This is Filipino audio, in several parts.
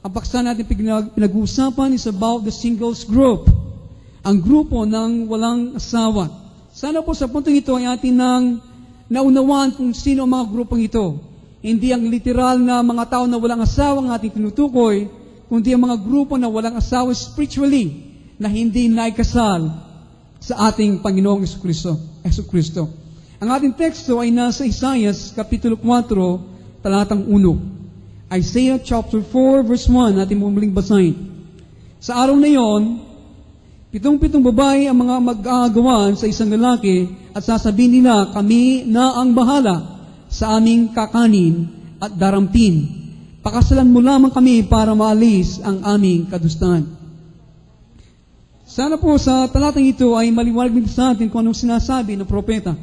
Ang paksa natin pinag-uusapan is about the singles group. Ang grupo ng walang asawa. Sana po sa puntong ito ay atin nang naunawaan kung sino ang mga grupong ito. Hindi ang literal na mga tao na walang asawa ang ating tinutukoy, kundi ang mga grupo na walang asawa spiritually, na hindi naikasal sa ating Panginoong Jesucristo. Ang ating teksto ay nasa Isaiah, Kapitulo 4, talatang 1. Isaiah chapter 4, verse 1, natin muling basahin. Sa araw na iyon, pitong babae ang mga mag-aagawan sa isang lalaki at sasabihin nila, kami na ang bahala sa aming kakanin at daramtin. Pakasalan mo lamang kami para maalis ang aming kadustahan. Sana po sa talatang ito ay maliwanag din sa atin kung anong sinasabi ng propeta.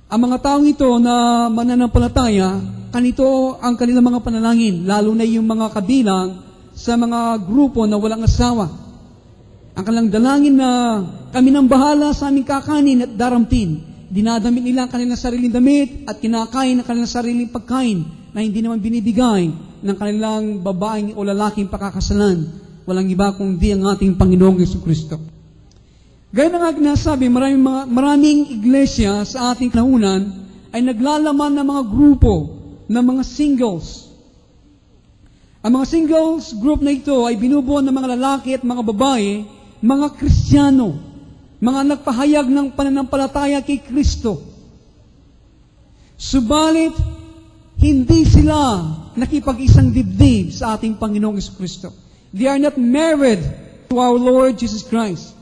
Ang mga taong ito na mananampalataya, kanito ang kanilang mga panalangin, lalo na yung mga kabilang sa mga grupo na walang asawa. Ang kanilang dalangin na kami nang bahala sa aming kakanin at daramtin. Dinadamit nila ang kanilang sariling damit at kinakain ang kanilang sariling pagkain na hindi naman binibigay ng kanilang babaeng o lalaking pakakasalan. Walang iba kundi ang ating Panginoong Jesucristo. Gaya na nga nasabi, maraming iglesia sa ating kanahunan ay naglalaman ng mga grupo ng mga singles. Ang mga singles group na ito ay binubuo ng mga lalaki at mga babae, mga Kristiyano, mga nagpahayag ng pananampalataya kay Kristo. Subalit, hindi sila nakipag-isang dibdib sa ating Panginoong Jesucristo. They are not married to our Lord Jesus Christ.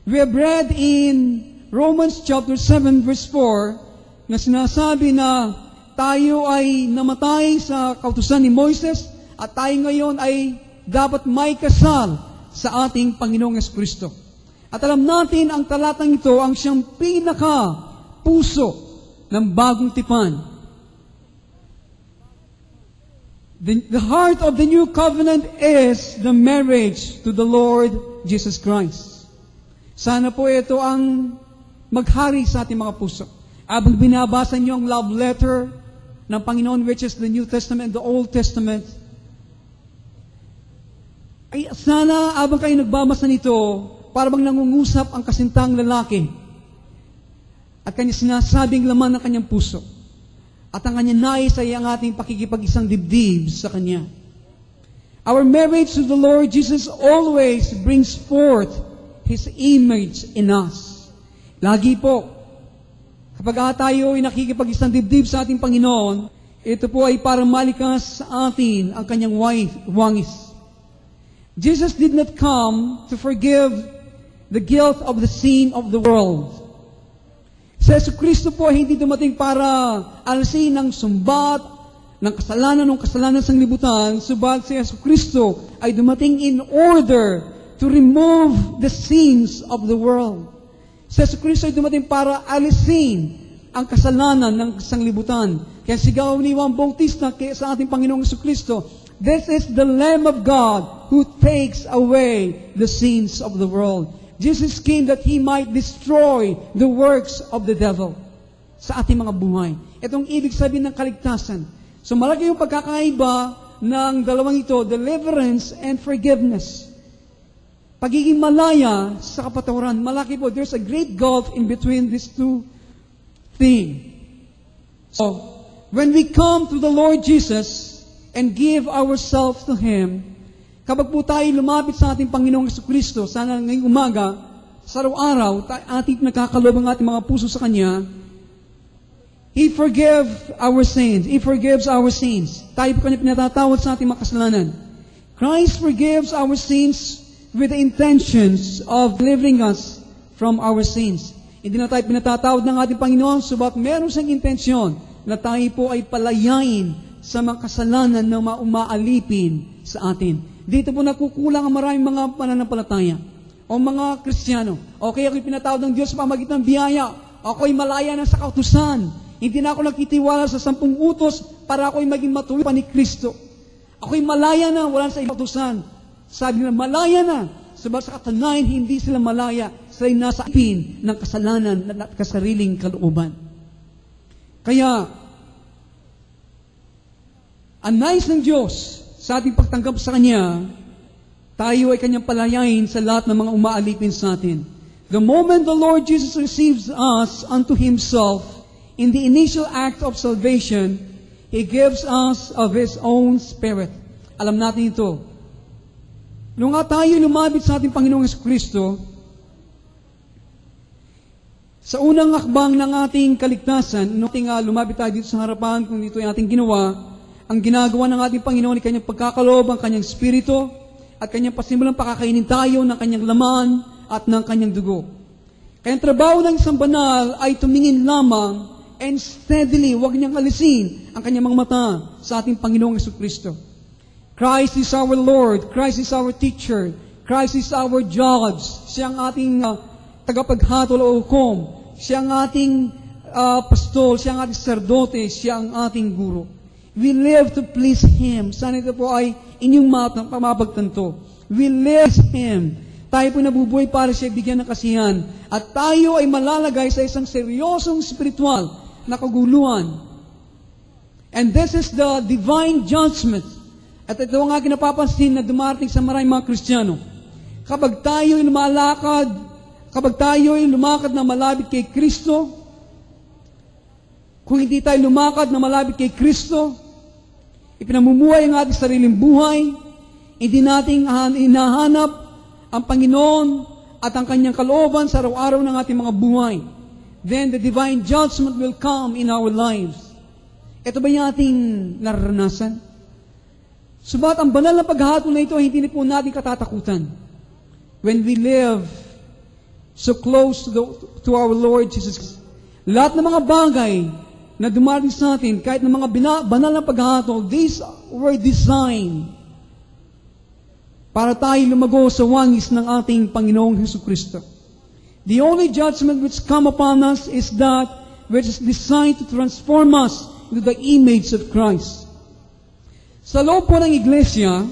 We have read in Romans chapter 7 verse 4 na sinasabi na tayo ay namatay sa kautusan ni Moises at tayo ngayon ay dapat may kasal sa ating Panginoong Jesucristo. At alam natin ang talatang ito ang siyang pinaka-puso ng bagong tipan. The heart of the new covenant is the marriage to the Lord Jesus Christ. Sana po ito ang maghari sa ating mga puso. Habang binabasa niyo ang love letter ng Panginoon, which is the New Testament and the Old Testament, ay sana habang kayo nagbabasa nito, para bang nangungusap ang kasintang lalaki at kanya sinasabing laman ng kanyang puso. At ang kanyang nais ay ang ating pakikipag-isang dibdib sa kanya. Our marriage to the Lord Jesus always brings forth His image in us. Lagi po, kapag tayo ay nakikipag-isang dibdib sa ating Panginoon, ito po ay para malikas sa atin ang kanyang wangis. Jesus did not come to forgive the guilt of the sin of the world. Si Jesucristo po ay hindi dumating para alisin ng sumbat, ng kasalanan sa libutan, subalit si Jesucristo ay dumating in order to remove the sins of the world. Si Jesucristo ay dumating para alisin ang kasalanan ng sanglibutan. Kaya sigaw ni Juan Bautista sa ating Panginoong Jesucristo, this is the Lamb of God who takes away the sins of the world. Jesus came that He might destroy the works of the devil sa ating mga buhay. Itong ibig sabihin ng kaligtasan. So malaki yung pagkakaiba ng dalawang ito, deliverance and forgiveness. Pagiging malaya sa kapatawaran, malaki po. There's a great gulf in between these two things. So, when we come to the Lord Jesus and give ourselves to Him, kapag po tayo lumapit sa ating Panginoong Jesucristo, sana ngayong umaga, sa araw-araw, ating nakakalob ang ating mga puso sa Kanya, He forgives our sins. He forgives our sins. Tayo po Kanya pinatatawad sa ating mga kasalanan. Christ forgives our sins with the intentions of delivering us from our sins. Hindi na tayo pinatatawad ng ating Panginoon, subat meron siyang intensyon na tayo po ay palayain sa mga kasalanan na umaalipin sa atin. Dito po nakukulang ang maraming mga pananampalataya o mga Kristiyano. Okay, ako'y pinatawad ng Diyos sa pamagitan ng biyaya. Ako'y malaya na sa kautusan. Hindi na ako nagtitiwala sa 10 utos para ako'y maging matuloy pa ni Kristo. Ako'y malaya na, wala sa ibang utusan. Sabi nila, malaya na. Sabagat sa katanayan, hindi sila malaya. Sila'y nasa ipin ng kasalanan at kasariling kalooban. Kaya, ang nais ng Diyos sa ating pagtanggap sa Kanya, tayo ay Kanyang palayain sa lahat ng mga umaalipin sa atin. The moment the Lord Jesus receives us unto Himself, in the initial act of salvation, He gives us of His own Spirit. Alam natin ito. Nung nga tayo lumapit sa ating Panginoong Jesucristo, sa unang akbang ng ating kaligtasan, nung lumapit tayo dito sa harapan, kung ito ay ating ginawa, ang ginagawa ng ating Panginoon ay Kanyang pagkakaloob, ang Kanyang Espiritu, at Kanyang pasimulang pakakainin tayo ng Kanyang laman at ng Kanyang dugo. Kaya ang trabaho ng isang banal ay tumingin lamang and steadily, huwag niyang alisin ang Kanyang mga mata sa ating Panginoong Jesucristo. Christ is our Lord, Christ is our teacher, Christ is our judge, Siya ang ating tagapaghatol o hukom, Siya ang ating pastol, Siya ang ating sacerdote, Siya ang ating guro. We live to please Him. Sana ito po ay inyong mapagtanto. We live to Him. Tayo po nabubuhay para Siya bigyan ng kasihan. At tayo ay malalagay sa isang seryosong spiritual na kaguluhan. And this is the divine judgment. At ito ang aking napapansin na dumarating sa maraming mga Kristiyano. Kapag tayo ay lumakad na malapit kay Kristo, kung hindi tayo lumakad na malapit kay Kristo, ipinamumuhay ang ating sariling buhay, hindi natin hinahanap ang Panginoon at ang Kanyang kalooban sa araw-araw ng ating mga buhay, then the divine judgment will come in our lives. Ito ba yung ating nararanasan? Subalit ang banal na paghahatol na ito, hindi po natin katatakutan. When we live so close to our Lord Jesus Christ, lahat ng mga bagay na dumarating sa atin, kahit ng mga banal na paghahatol, these were designed para tayo lumago sa wangis ng ating Panginoong Jesucristo. The only judgment which come upon us is that which is designed to transform us into the image of Christ. Sa loob po ng iglesia,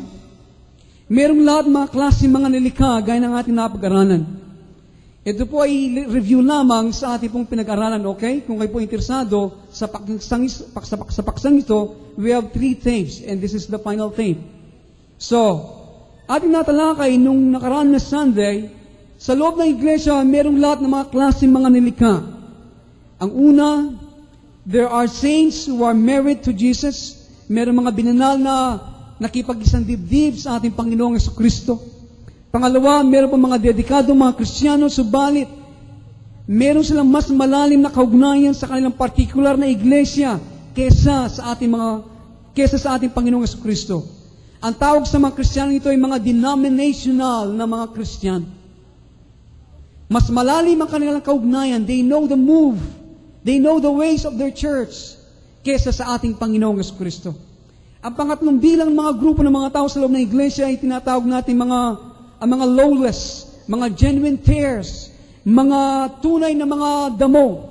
merong lahat mga klase mga nilikha gaya ng ating napag-aralan. Ito po ay review lamang sa ating pong pinag-aralan, okay? Kung kayo po interesado sa paksang ito, we have 3 tapes, and this is the final tape. So, ating natalakay nung nakaraan na Sunday, sa loob ng iglesia, merong lahat ng mga klase mga nilikha. Ang una, there are saints who are married to Jesus. Merong mga binanal na nakipag-isang dibdib sa ating Panginoong Jesucristo. Pangalawa, meron pa mga dedikadong mga Kristiyano, subalit meron silang mas malalim na kaugnayan sa kanilang partikular na iglesia kesa sa ating Panginoong Jesucristo. Ang tawag sa mga Kristiyano ito ay mga denominational na mga Kristiyano. Mas malalim ang kanilang kaugnayan. They know the move. They know the ways of their church kesa sa ating Panginoong Jesucristo. Ang pangatlong bilang ng mga grupo ng mga tao sa loob ng iglesia ay tinatawag natin ang mga lawless, mga genuine tares, mga tunay na mga damo.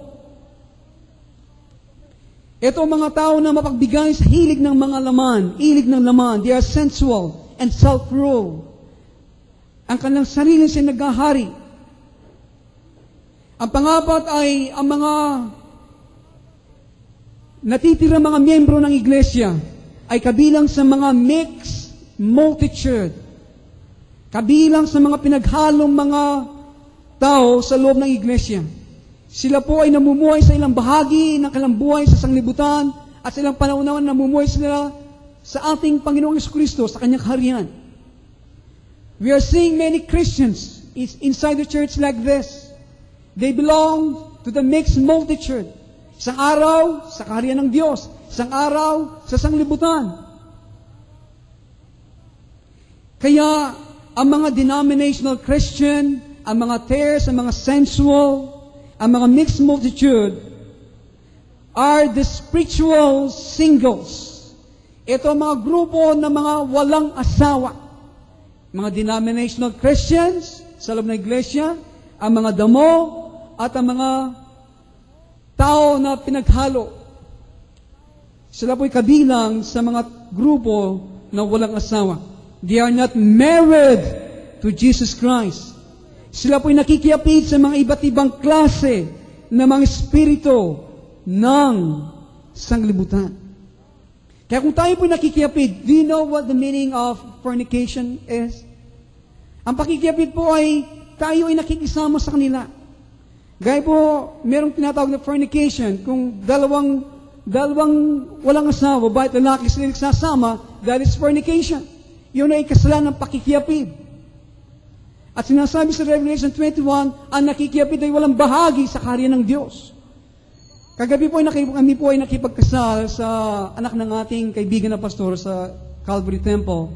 Ito ang mga tao na mapagbigay sa hilig ng mga laman, ilig ng laman. They are sensual and self-rule. Ang kanilang sarili siya naghahari. Ang pangapat ay ang mga natitira mga miyembro ng iglesia ay kabilang sa mga mixed multitude. Kabilang sa mga pinaghalong mga tao sa loob ng iglesia. Sila po ay namumuhay sa ilang bahagi ng kanilang buhay sa sanglibutan at sa ilang panahon naman namumuhay sila sa ating Panginoong Jesucristo sa kanyang kaharian. We are seeing many Christians inside the church like this. They belong to the mixed multitude. Isang araw sa kaharian ng Diyos, isang araw sa sanglibutan. Kaya ang mga denominational Christian, ang mga tares, ang mga sensual, ang mga mixed multitude are the spiritual singles. Ito ang mga grupo ng mga walang asawa. Mga denominational Christians sa loob ng iglesia, ang mga damo at ang mga tao na pinaghalo. Sila po'y kabilang sa mga grupo na walang asawa. They are not married to Jesus Christ. Sila po'y nakikiapit sa mga iba't ibang klase ng mga espiritu ng sanglibutan. Kaya kung tayo po nakikiyapid, do you know what the meaning of fornication is? Ang pakikiyapid po ay tayo ay nakikisama sa kanila. Gaya po, merong tinatawag na fornication, kung dalawang walang asawa, ba't lalaki sila nagsasama, that is fornication. Yun ay kasalanan ng pakikiyapid. At sinasabi sa Revelation 21, ang nakikiyapid ay walang bahagi sa kaharian ng Diyos. Kagabi po kami po ay nakipagkasal sa anak ng ating kaibigan na pastor sa Calvary Temple.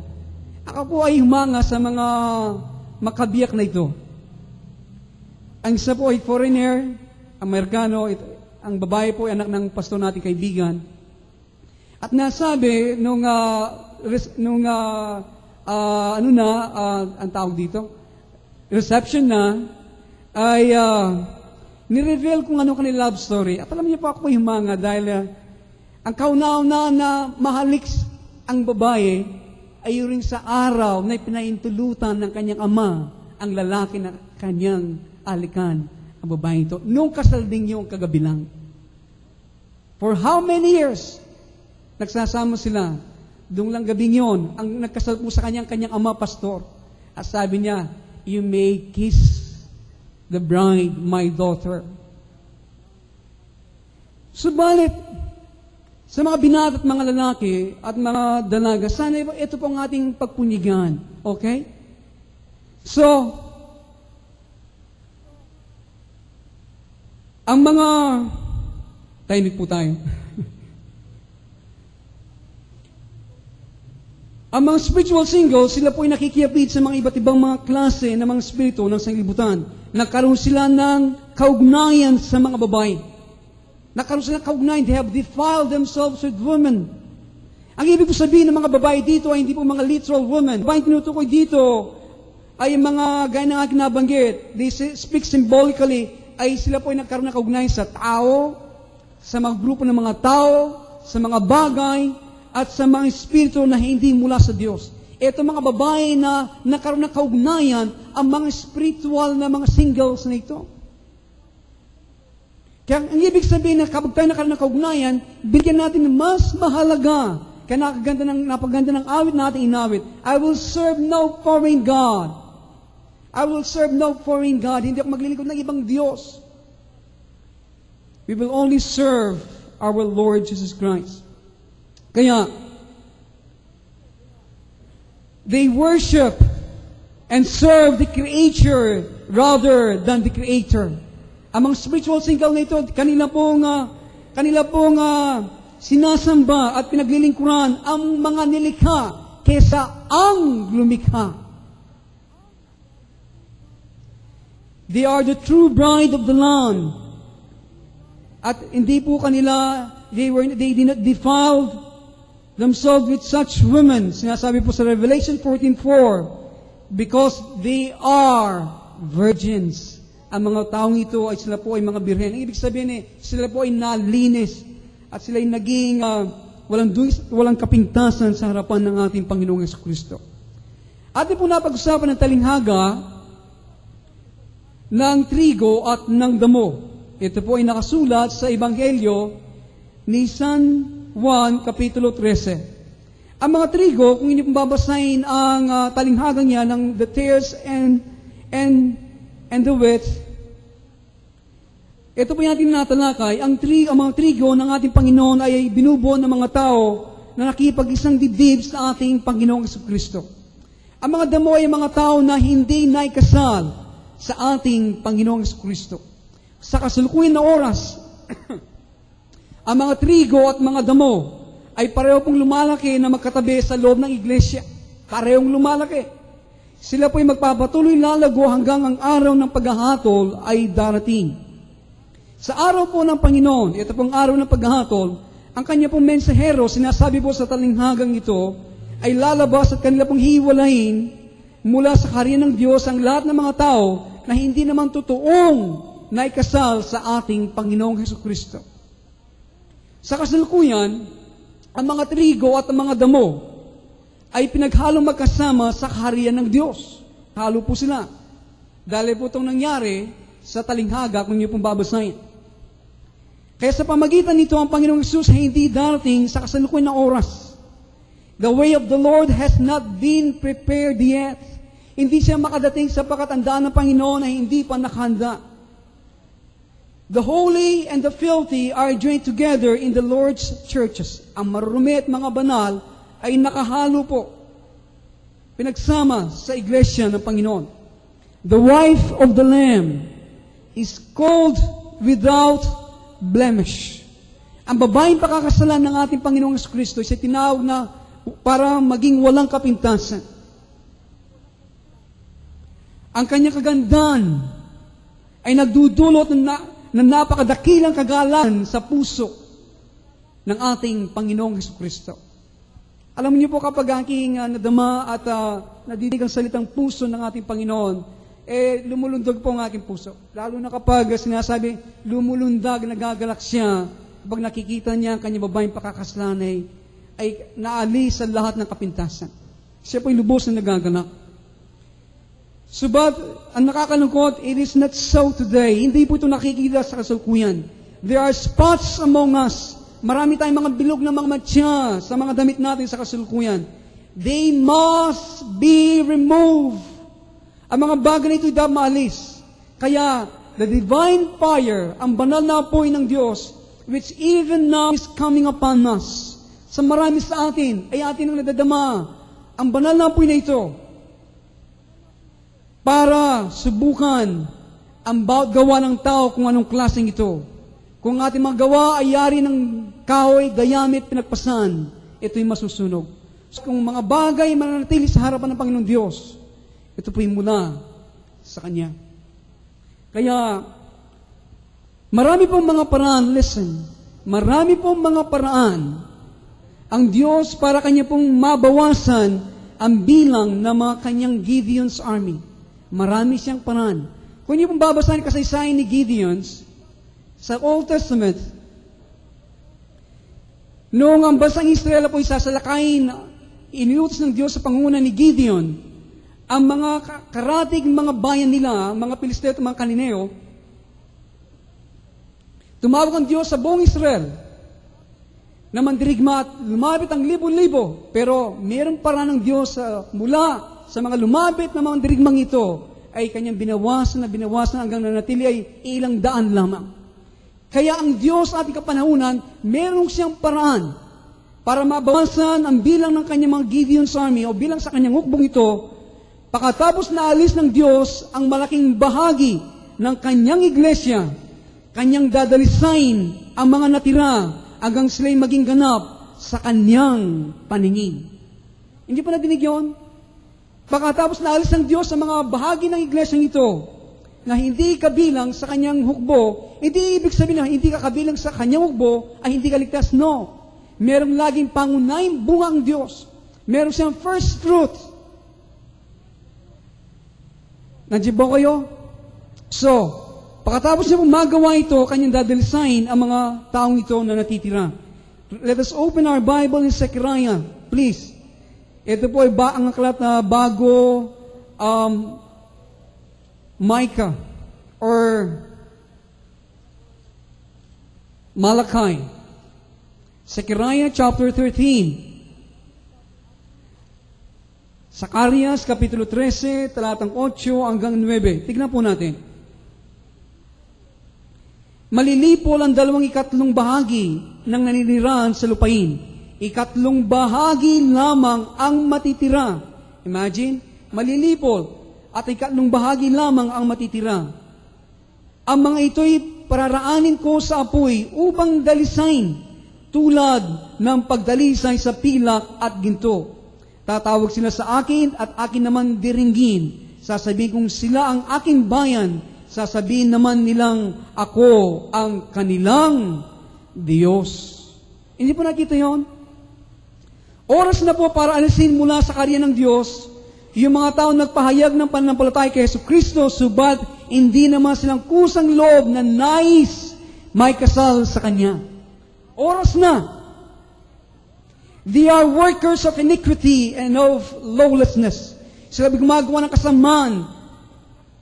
Ako po ay humanga sa mga makabiyak na ito. Ang isa po ay foreigner, Amerikano, ang babae po ay anak ng pastor nating kaibigan. At nasabi nung ang tawag dito, reception na, ay nireveal kung ano kanila love story. At alam niyo po ako humanga dahil ang kauna-una na mahalik ang babae ay rin sa araw na pinaintulutan ng kanyang ama ang lalaki na kanyang alikan, ang babae ito. Nung kasal din yung kagabi lang. For how many years? Nagsasama sila. Doon lang gabing yun, ang nagkasal po sa kanyang ama, pastor. At sabi niya, you may kiss the bride, my daughter. Subalit, sa mga binata at mga lalaki at mga dalaga, sana ito po ang ating pagpunigan. Okay? So, ang mga, tahimik po tayo. Ang mga spiritual singles, sila po ay nakikiyapid sa mga iba't ibang mga klase ng mga spirito ng sanglibutan. Nagkaroon sila ng kaugnayan sa mga babae. Nagkaroon sila ng kaugnayan. They have defiled themselves with women. Ang ibig po sabihin ng mga babae dito ay hindi po mga literal women. Babae tinutukoy dito ay mga gaya ng aking nabanggit. They speak symbolically, ay sila po ay nagkaroon ng kaugnayan sa tao, sa mga grupo ng mga tao, sa mga bagay, at sa mga espiritu na hindi mula sa Diyos. Ito mga babae na nagkaroon ng kaugnayan, ang mga spiritual na mga singles na ito. Kaya ang ibig sabihin na kapag tayo nagkaroon ng kaugnayan, bigyan natin ng mas mahalaga. Kaya napaganda ng awit na ating inawit. I will serve no foreign God. I will serve no foreign God. Hindi ako maglilingkod ng ibang Diyos. We will only serve our Lord Jesus Christ. Kaya, they worship and serve the Creator rather than the Creator. Ang mga spiritual single na ito, kanila pong sinasamba at pinaglilingkuran ang mga nilikha kesa ang lumikha. They are the true bride of the Lamb. At hindi po kanila, they did not defile themselves with such women. Sinasabi po sa Revelation 14:4, because they are virgins. Ang mga taong ito ay sila po ay mga birhen. Ang ibig sabihin sila po ay nalinis at sila ay naging walang kapintasan sa harapan ng ating Panginoong Jesucristo. Atin po napag-usapan ng talinghaga ng trigo at ng damo. Ito po ay nakasulat sa Ebanghelyo ni San Juan, Kapitulo 13. Ang mga trigo, kung inyo pong babasahin ang talinghagang niya ng the tares and the wheat, ito po yung ating natalakay, ang mga trigo ng ating Panginoon ay binubuo ng mga tao na nakipag-isang dibdib sa ating Panginoong Jesucristo. Ang mga damo ay mga tao na hindi naikasal sa ating Panginoong Jesucristo. Sa kasalukuyan na oras, ang mga trigo at mga damo ay pareho pong lumalaki na magkatabi sa loob ng iglesia. Parehong lumalaki. Sila po ay magpapatuloy lalago hanggang ang araw ng paghahatol ay darating. Sa araw po ng Panginoon, ito pong araw ng paghahatol, ang kanya pong mensahero, sinasabi po sa talinghagang ito, ay lalabas at kanila pong hiwalayin mula sa kaharian ng Diyos ang lahat ng mga tao na hindi naman totoong naikasal sa ating Panginoong Jesucristo. Sa kasalukuyan, ang mga trigo at ang mga damo ay pinaghalong magkasama sa kaharian ng Diyos. Halo po sila. Dahil po itong nangyari sa talinghaga kung niyo pong babasahin. Kaya sa pamagitan nito, ang Panginoong Hesus ay hindi darating sa kasalukuyan ng oras. The way of the Lord has not been prepared yet. Hindi siya makadating sapagkat ang daan ng Panginoon ay hindi pa nakahanda. The holy and the filthy are joined together in the Lord's churches. Ang marurumi at mga banal ay nakahalo po, pinagsama sa iglesia ng Panginoon. The wife of the Lamb is called without blemish. Ang babaeng pakakasalan ng ating Panginoong Kristo ay tinawag na para maging walang kapintasan. Ang kanyang kagandahan ay nagdudulot ng napakadakilang kagalan sa puso ng ating Panginoong Kristo. Alam niyo po kapag aking nadama at nadidig ang salitang puso ng ating Panginoon, lumulundag po ang aking puso. Lalo na kapag sinasabi, lumulundag, nagagalak siya, kapag nakikita niya ang kanyang babaeng pakakasalan ay naalis sa lahat ng kapintasan. Siya po ay lubos na nagagalak. Subat, ang nakakalungkot, it is not so today. Hindi po ito nakikita sa kasalukuyan. There are spots among us. Marami tayong mga bilog na mga matya sa mga damit natin sa kasalukuyan. They must be removed. Ang mga bagay na ito ay dapat maalis. Kaya, the divine fire, ang banal na apoy ng Diyos, which even now is coming upon us. Sa marami sa atin, ay atin ang nadadama. Ang banal na apoy na ito, para subukan ang bawat gawa ng tao kung anong klaseng ito. Kung ating mga gawa ay yari ng kahoy, dayamit, pinagpasan, ito'y masusunog. So, kung mga bagay mananatili sa harapan ng Panginoong Diyos, ito po'y mula sa Kanya. Kaya, marami pong mga paraan, listen, marami pong mga paraan ang Diyos para Kanya pong mabawasan ang bilang ng mga Kanyang Gideon's army. Marami siyang paraan. Kung niyo pong babasahin kasaysayan ni Gideon's, sa Old Testament, noong ang bansang Israel po isasalakayin, iniutos ng Diyos sa pangunguna ni Gideon, ang mga karatig mga bayan nila, mga Pilisteo at mga Kalineo, tumawag ang Diyos sa buong Israel na mandirigma at lumapit ang libo-libo. Pero mayroong paraan ng Diyos mula sa mga lumapit na mga dirigmang ito ay kanyang binawasan hanggang nanatili ay ilang daan lamang. Kaya ang Diyos ating kapanahunan, meron siyang paraan para mabawasan ang bilang ng kanyang mga Gideon's army o bilang sa kanyang hukbong ito, pagkatapos na alis ng Diyos ang malaking bahagi ng kanyang iglesia, kanyang dadalisain ang mga natira hanggang sila'y maging ganap sa kanyang paningin. Hindi pa nadinig yun? Pagkatapos na alis ng Diyos sa mga bahagi ng iglesyang ito na hindi kabilang sa kanyang hukbo, hindi ibig sabihin na hindi ka kabilang sa kanyang hukbo ay hindi ka ligtas. No. Merong laging pangunahing bunga ang Diyos. Meron siyang first fruit. Nandiyan ba kayo? So, pagkatapos niya magawa ito, kanyang dadalisain ang mga taong ito na natitira. Let us open our Bible in Zechariah, please. Ito po ay ang aklat na bago Micah or Malachi. Zechariah chapter 13. Zacarias kapitulo 13, talatang 8 hanggang 9. Tignan po natin. Malilipol ang 2/3 bahagi ng naninirahan sa lupain. 1/3 bahagi lamang ang matitira. Imagine, malilipol at 1/3 bahagi lamang ang matitira. Ang mga ito'y pararaanin ko sa apoy upang dalisain tulad ng pagdalisay sa pilak at ginto. Tatawag sila sa akin at akin naman diringgin. Sasabihin kong sila ang aking bayan. Sasabihin naman nilang ako ang kanilang Diyos. Hindi po nakita yon? Oras na po para alisin mula sa karya ng Diyos yung mga tao nagpahayag ng pananampalataya kay Yesu Kristo, subat hindi naman silang kusang loob na nais may kasal sa Kanya. Oras na. They are workers of iniquity and of lawlessness. Sila gumagawa ng kasamaan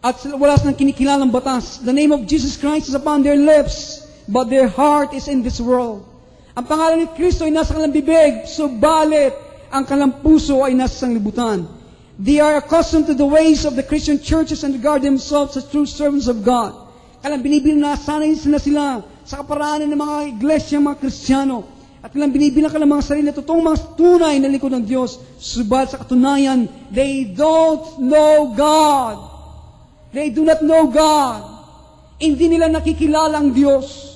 at wala silang kinikilalang batas. The name of Jesus Christ is upon their lips. but their heart is in this world. Ang pangalan ni Kristo ay nasa kanilang bibig, subalit ang kanilang puso ay nasa sanglibutan. They are accustomed to the ways of the Christian churches and regard themselves as true servants of God. Kailang binibilang na sanay sila sa kaparaanan ng mga iglesia, mga Kristiyano. At kailang binibilang ka ng mga sarili na totoong mga tunay na lingkod ng Diyos. Subalit sa katunayan, they don't know God. They do not know God. Hindi nila nakikilala ang Diyos.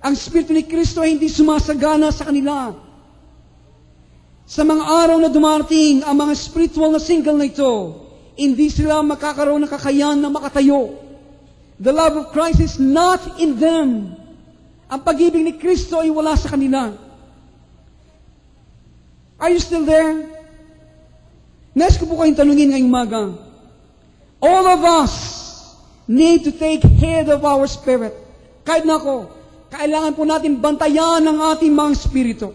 Ang Espiritu ni Kristo ay hindi sumasagana sa kanila. Sa mga araw na dumarating, ang mga spiritual na single na ito, hindi sila makakaroon ng kakayahan na makatayo. The love of Christ is not in them. Ang pag-ibig ni Kristo ay wala sa kanila. Are you still there? Nais ko po kayong tanungin ngayong umaga. All of us need to take heed of our spirit. Kahit na ako, kailangan po natin bantayan ang ating mga spirito.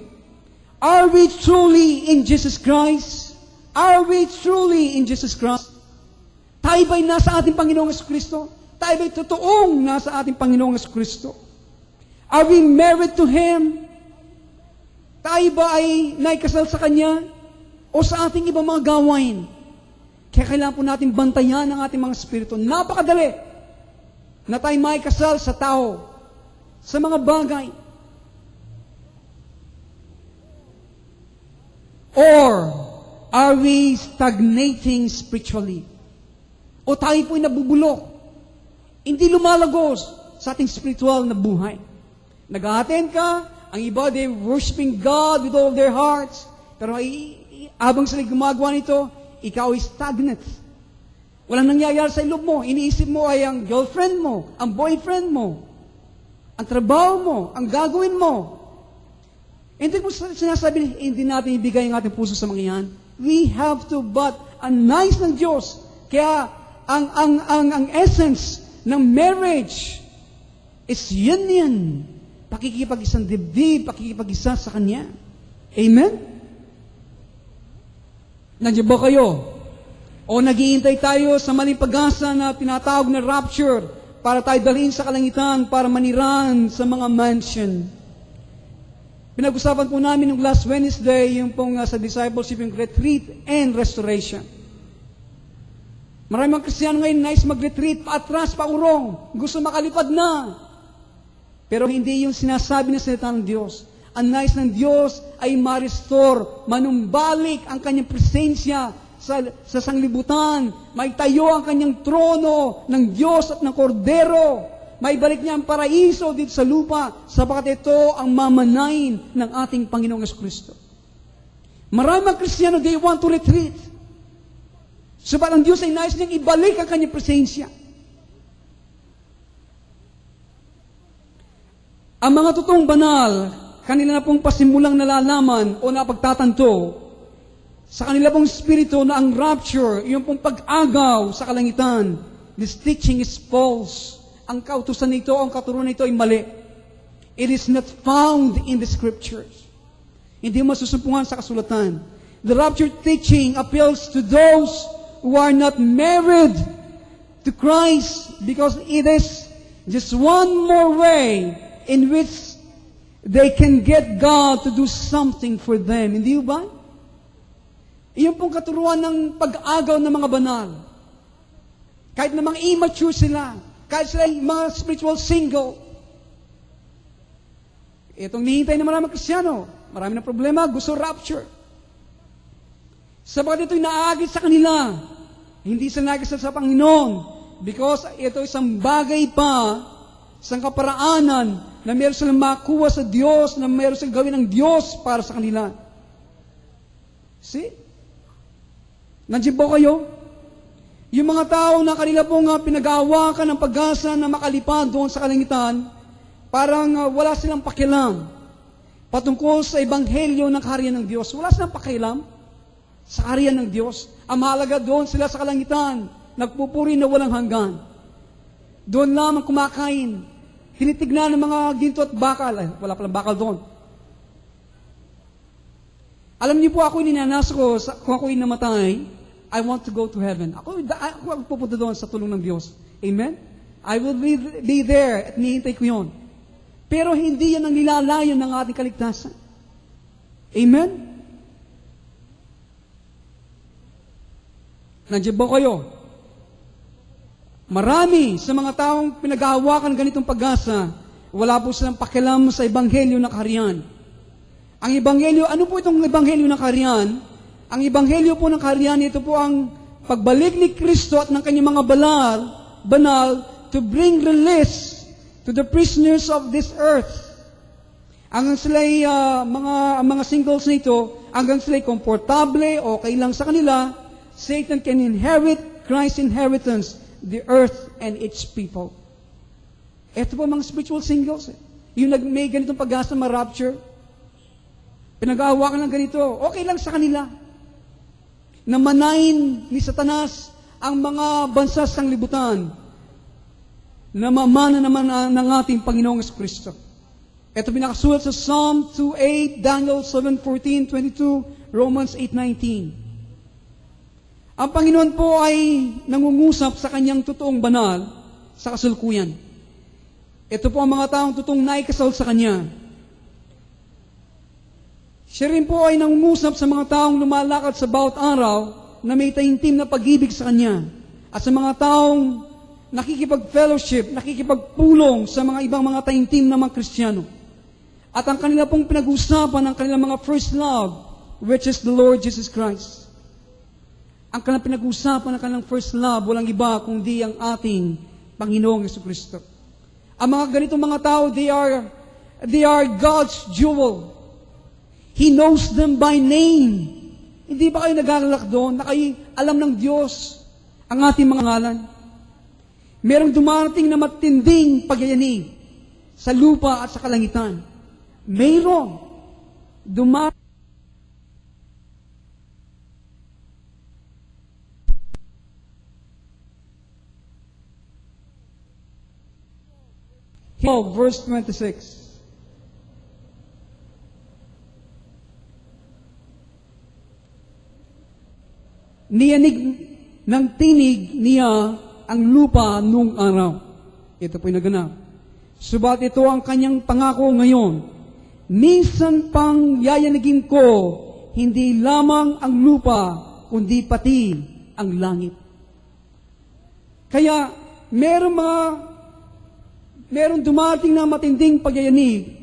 Are we truly in Jesus Christ? Are we truly in Jesus Christ? Tayo ba'y nasa ating Panginoong Jesucristo? Tayo ba'y totoong nasa ating Panginoong Jesucristo? Are we married to Him? Tayo ba ay naikasal sa Kanya? O sa ating ibang mga gawain? Kaya kailangan po natin bantayan ang ating mga spirito. Napakadali na tayo maikasal sa tao, sa mga bagay. Or, are we stagnating spiritually? O tayo po'y nabubulok, hindi lumalagos sa ating spiritual na buhay. Nag-a-attend ka, ang iba, they worshiping God with all their hearts, pero abang sila gumagawa nito, ikaw ay stagnant. Walang nangyayari sa loob mo, iniisip mo ay ang girlfriend mo, ang boyfriend mo, ang trabaho mo, ang gagawin mo. Hindi mo sinasabi, hindi natin ibigay ang ating puso sa mga yan. We have to, but ang nice ng Diyos. Kaya, ang essence ng marriage is union. Pakikipag-isang dibdib, pakikipag-isa sa Kanya. Amen? Nandiyan ba kayo? O naghihintay tayo sa maling pag-asa na tinatawag na rapture para tayo dalhin sa kalangitan para maniran sa mga mansion? Pinag-usapan po namin ng last Wednesday, yung pong sa discipleship, yung retreat and restoration. Maraming mga Kristiyano ngayon nais mag-retreat, paatras, paurong, gusto makalipad na. Pero hindi yung sinasabi na salita ng Diyos. Ang nais ng Diyos ay ma-restore, manumbalik ang kanyang presensya sa sanglibutan, may tayo ang kanyang trono ng Diyos at ng Kordero. May balik niya ang paraiso dito sa lupa, sapagat ito ang mamanayin ng ating Panginoong Jesucristo. Maraming mga Kristiyano, they want to retreat. Sapagat ang Diyos ay nais niyang ibalik ang kanyang presensya. Ang mga totoong banal, kanila na pong pasimulang nalalaman o napagtatanto sa kanila pong spirito na ang rapture, yung pong pag-agaw sa kalangitan, this teaching is false. Ang kautusan nito, ang katuruan nito ay mali. It is not found in the scriptures. Hindi masusumpungan sa kasulatan. The rapture teaching appeals to those who are not married to Christ because it is just one more way in which they can get God to do something for them. Hindi ba? Iyon pong katuruan ng pag-agaw ng mga banal. Kahit na mga immature sila, kahit sila mga spiritual single. Itong nihintay na maraming Kristiyano, marami na problema, gusto rapture. Sabagat ito'y naagit sa kanila, hindi sila nagisal sa Panginoon because ito isang bagay pa, isang kaparaanan na meron silang makuha sa Diyos, na meron silang gawin ng Diyos para sa kanila. See? Nandiyan po kayo? Yung mga tao na kanila pong pinag-aawakan ng pag-asa na makalipad doon sa kalangitan, parang wala silang pakialam patungkol sa ebanghelyo ng kaharian ng Diyos. Wala silang pakialam sa kaharian ng Diyos. Ang mahalaga doon sila sa kalangitan, nagpupuri na walang hanggan. Doon lamang kumakain. Tinitignan ng mga ginto at bakal. Ay, wala palang bakal doon. Alam niyo po, ako ninanas ko, kung ako'y namatay, I want to go to heaven. Ako pupunta doon sa tulong ng Diyos. Amen? I will be there at nihintay ko yun. Pero hindi yan ang nilalayon ng ating kaligtasan. Amen? Nandiyan ba kayo? Marami sa mga taong pinaghahawakan ganitong pag-asa, wala po silang pakialam sa ebanghelyo ng kaharian. Ang ebanghelyo, ano po itong ebanghelyo ng kaharian? Ang ebanghelyo po ng kaharian, ito po ang pagbalik ni Kristo at ng kanyang mga banal, to bring release to the prisoners of this earth. Hanggang sila'y mga singles nito, hanggang sila'y komportable, okay lang sa kanila, Satan can inherit Christ's inheritance, the earth and its people. Ito po mga spiritual singles. Yung may ganitong pag-asa, ma-rapture, pinag-aawakan ng ganito, okay lang sa kanila. Namanayin ni Satanas ang mga bansa sa sanglibutan na mamana naman ng ating Panginoong Kristo. Ito pinakasulat sa Psalm 2:8, Daniel 7:14, 22, Romans 8:19. Ang Panginoon po ay nangungusap sa kanyang totoong banal sa kasalukuyan. Ito po ang mga taong totoong naikasal sa kanya. Siya rin po ay nangungusap sa mga taong lumalakad sa bawat araw na may taimtim na pag-ibig sa kanya. At sa mga taong nakikipag-fellowship, nakikipagpulong sa mga ibang mga taimtim na mga Kristiyano. At ang kanila pong pinag-usapan ng kanilang mga first love, which is the Lord Jesus Christ. Ang kanilang pinag-usapan ng kanilang first love, walang iba kundi ang ating Panginoong Jesucristo. Ang mga ganitong mga tao, they are God's jewel. He knows them by name. Hindi ba kayo nag-aalak doon na kayo alam ng Diyos ang ating mga ngalan? Merong dumarating na matinding pagyayanig sa lupa at sa kalangitan. Mayroong dumarating. Verse 26. Niyanig ng tinig niya ang lupa nung araw. Ito po'y naganap. Subat ito ang kanyang pangako ngayon. Minsan pang yayanigin ko, hindi lamang ang lupa, kundi pati ang langit. Kaya, meron dumating na matinding pagyayanig.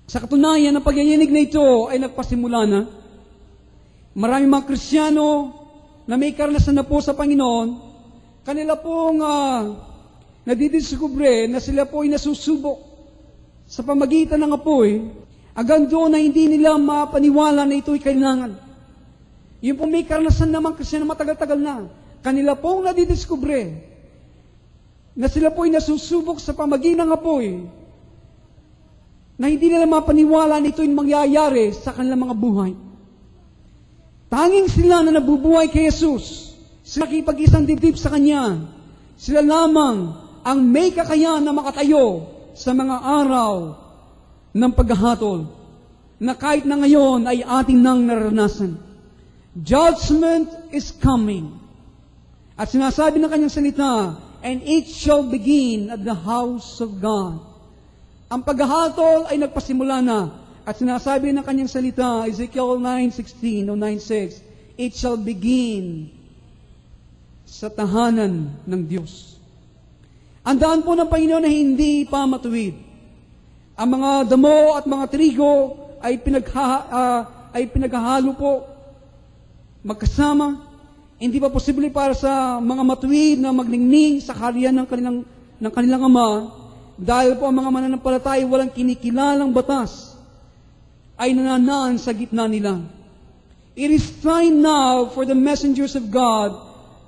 Sa katunayan, ang pagyayanig na ito ay nagpasimula na. Maraming mga Kristiyano na may karanasan na po sa Panginoon, kanila pong nadidiskubre na sila po ay nasusubok sa pamagitan ng apoy, hanggang doon na hindi nila mapaniwala na ito'y kailangan. Yung po may karanasan naman Kristiyano na matagal-tagal na, kanila pong nadidiskubre na sila po ay nasusubok sa pamagitan ng apoy, na hindi nila mapaniwala na ito'y mangyayari sa kanilang mga buhay. Tanging sila na nabubuhay kay Jesus, sila nakipag-isang dibdib sa Kanya, sila lamang ang may kakayahan na makatayo sa mga araw ng paghahatol, na kahit na ngayon ay ating nang naranasan. Judgment is coming. At sinasabi ng Kanyang salita, and it shall begin at the house of God. Ang paghahatol ay nagpasimula na. At sinasabi ng Kanyang salita, Ezekiel 9:16 o 9:6, it shall begin sa tahanan ng Diyos. Ang daan po ng Panginoon na hindi pa matuwid. Ang mga damo at mga trigo ay pinaghahalo po magkasama. Hindi pa posible para sa mga matuwid na magningning sa kaharian ng kanilang Ama, dahil po ang mga mananampalataya walang kinikilalang batas ay nananaan sa gitna nila. It is time now for the messengers of God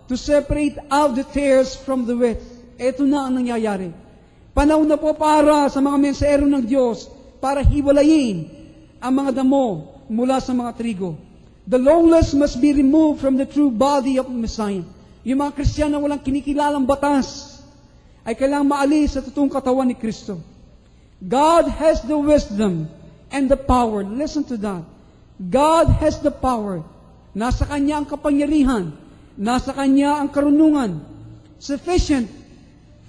to separate out the tares from the wheat. Ito na ang nangyayari. Panahon na po para sa mga mensahero ng Diyos para hiwalayin ang mga damo mula sa mga trigo. The lawless must be removed from the true body of Messiah. Yung mga Kristiyano na walang kinikilalang batas ay kailangang maalis sa totoong katawan ni Kristo. God has the wisdom and the power. Listen to that. God has the power. Nasa Kanya ang kapangyarihan. Nasa Kanya ang karunungan sufficient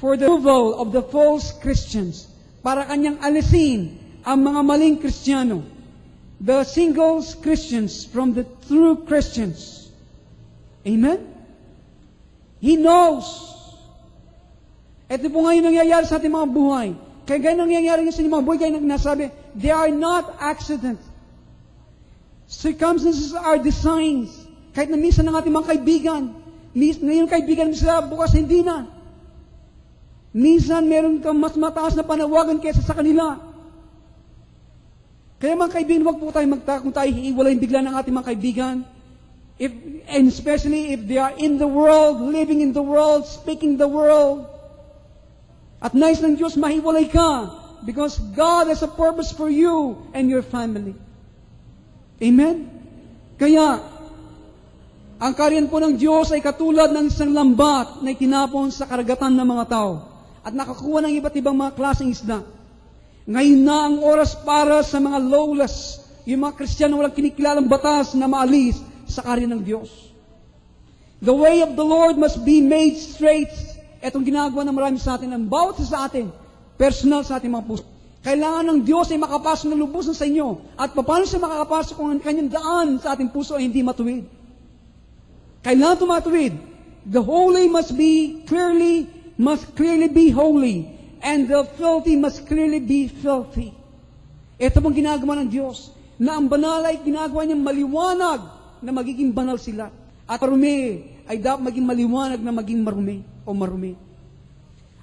for the removal of the false Christians, para kanyang alisin ang mga maling Kristiyano, the single Christians from the true Christians. Amen? He knows. Ito po ngayon nangyayari sa ating mga buhay. Kaya ganyan nangyayari sa ating mga buhay, kaya nasabi, they are not accidents. Circumstances are designs. Kahit na minsan ng ating mga kaibigan, ngayon kaibigan mo sila, bukas hindi na. Minsan meron kang mas mataas na panawagan kaysa sa kanila. Kaya mga kaibigan, huwag po tayo magtaka kung tayo hiiwalayin bigla ng ating mga kaibigan. And especially if they are in the world, living in the world, speaking the world. At nais ng Diyos, mahiwalay ka. Because God has a purpose for you and your family. Amen? Kaya, ang karyan po ng Diyos ay katulad ng isang lambat na itinapon sa karagatan ng mga tao at nakakuha ng iba't ibang mga klaseng isda. Ngayon na ang oras para sa mga lawless, yung mga Kristiyano walang kinikilalang batas na maalis sa karyan ng Diyos. The way of the Lord must be made straight. Itong ginagawa ng marami sa atin, ang bawat sa atin, personal sa ating mga puso. Kailangan ng Diyos ay makapasok na lubusan sa inyo. At paano siya makakapasok kung ang kanyang daan sa ating puso ay hindi matuwid? Kailangan tumatuwid. The holy must clearly be holy. And the filthy must clearly be filthy. Ito pong ginagawa ng Diyos, na ang banal ay ginagawa niyang maliwanag na magiging banal sila. At marumi ay dapat maging maliwanag na maging marumi o marumi.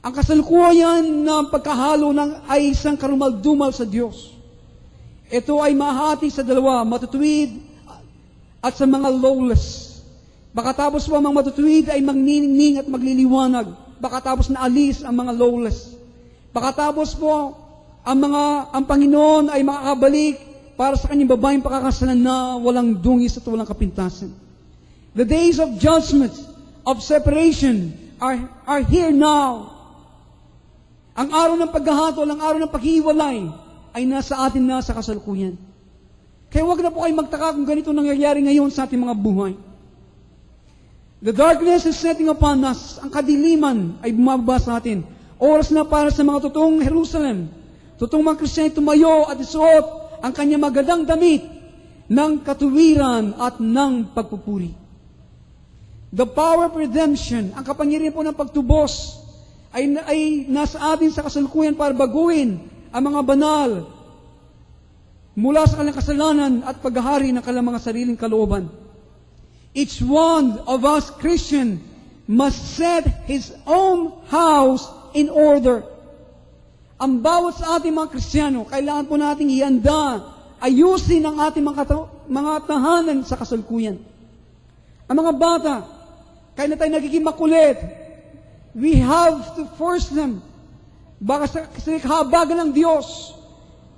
Ang kasalukuyan ng pagkahalo ay isang karumal-dumal sa Diyos. Ito ay mahati sa dalawa, matutuwid at sa mga lawless. Baka tapos po ang mga matutuwid ay magniningning at magliliwanag. Baka tapos na alis ang mga lawless. Baka tapos po ang Panginoon ay makakabalik para sa kanyang babaeng pakakasalan na walang dungis at walang kapintasan. The days of judgment, of separation are here now. Ang araw ng paghahatol, ang araw ng paghiwalay ay nasa atin na sa kasalukuyan. Kaya huwag na po kayo magtaka kung ganito nangyayari ngayon sa ating mga buhay. The darkness is setting upon us. Ang kadiliman ay bumababa sa atin. Oras na para sa mga totoong Jerusalem, totoong mga Kristiyano tumayo at isuot ang kanyang magandang damit ng katuwiran at ng pagpupuri. The power of redemption, ang kapangyarihan po ng pagtubos, ay nasa atin sa kasalukuyan para baguhin ang mga banal mula sa kanilang kasalanan at paghahari ng kanilang mga sariling kalooban. Each one of us Christian must set his own house in order. Ang bawat sa ating mga Kristiyano, kailangan po nating ihanda, ayusin ang ating mga tahanan sa kasalukuyan. Ang mga bata, kaya na tayo nagiging makulit, we have to force them. Baka sa kahabagan ng Diyos,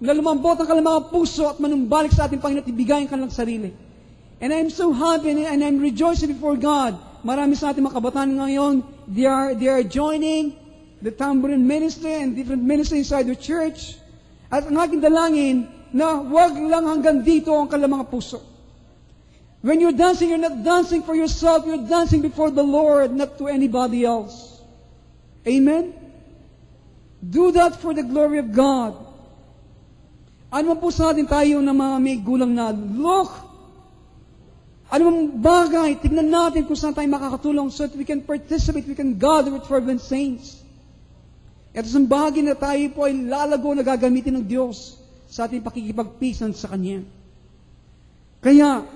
na lumambot ang kanilang mga puso at manumbalik sa ating Panginoon at ibigay ang kanilang sarili. And I'm so happy and I'm rejoicing before God. Marami sa ating mga kabataan ngayon, they are joining the tambourine ministry and different ministry inside the church. At ang aking dalangin na wag lang hanggang dito ang kanilang mga puso. When you're dancing, you're not dancing for yourself, you're dancing before the Lord, not to anybody else. Amen? Do that for the glory of God. Ano man po sa atin tayo na mga may gulang na, look, anong bagay, tignan natin kung saan tayo makakatulong so that we can participate, we can gather with fervent saints. Ito sa bahagi na tayo po ay lalago na gagamitin ng Diyos sa ating pakikipagpisan sa Kanya. Kaya,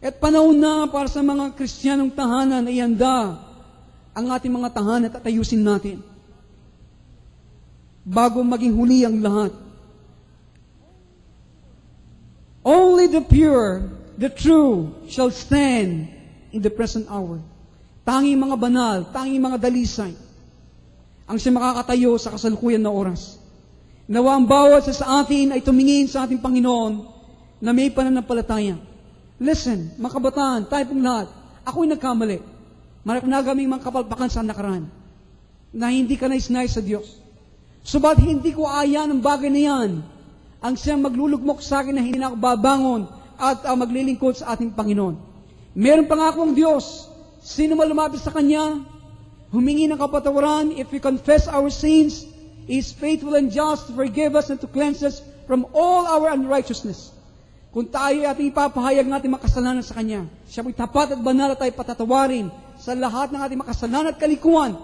at panahon na para sa mga Kristiyanong tahanan ay handa ang ating mga tahanan at ayusin natin bago maging huli ang lahat. Only the pure, the true, shall stand in the present hour. Tanging mga banal, tanging mga dalisay, ang siya makakatayo sa kasalukuyan na oras. Nawa ang bawat sa atin ay tumingin sa ating Panginoon na may pananampalataya. Listen, mga kabataan, tayo pong lahat, ako'y nagkamali. Marami na kaming mga kapalpakan sa nakaraan na hindi ka nais-nais sa Diyos. Subalit hindi ko aya ng bagay na yan ang siyang maglulugmok sa akin na hindi na ako babangon at maglilingkod sa ating Panginoon. Meron pangako ang Diyos. Sino man lumapit sa Kanya humingi ng kapatawaran. If we confess our sins, He is faithful and just to forgive us and to cleanse us from all our unrighteousness. Kung tayo ay ating ipapahayag ng ating makasalanan sa Kanya, Siya po'y tapat at banal at tayo patatawarin sa lahat ng ating makasalanan at kalikuan.